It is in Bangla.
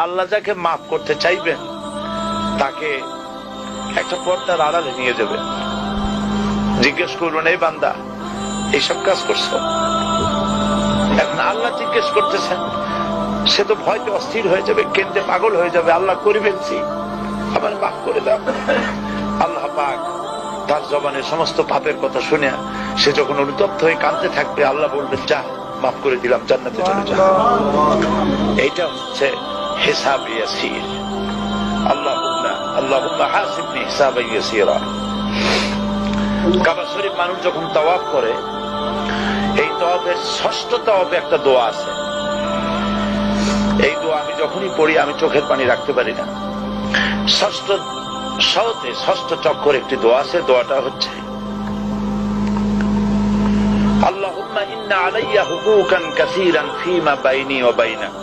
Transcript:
আল্লাহ যাকে মাফ করতে চাইবেন তাকে একটা পর্দার আড়ালে নিয়ে যাবেন, জিজ্ঞেস করবেন, এই বান্দা এইসব কাজ করছো? এখন আল্লাহ জিজ্ঞেস করতেছেন, সে তো ভয়তে অস্থির হয়ে যাবে, কেন্দ্রে পাগল হয়ে যাবে, আল্লাহ করে ফেলছি, আবার মাফ করে দাও। আল্লাহ পাক তার জবানের সমস্ত পাপের কথা শুনে সে যখন অনুতপ্ত হয়ে কাঁদতে থাকবে, আল্লাহ বলবেন, যা মাফ করে দিলাম, জান্নাতে চলে যা। এইটা হচ্ছে হিসাব ইয়াসির। আল্লাহুম্মা হাসিবনি হিসাবান ইয়াসিরা। কাবা শরীফ মানুষ যখন তাওয়াফ করে, এই তাওয়াফের ষষ্ঠ তাওয়াফে একটা দোয়া আছে। এই দোয়া আমি যখনই পড়ি আমি চোখের পানি রাখতে পারি না। ষষ্ঠ চক্কর একটি দোয়া আছে, দোয়াটা হচ্ছে, আল্লাহুম্মা ইন্না আলাইয়া হুকুকান কাসীরান ফীমা বাইনি ওয়া বাইনাক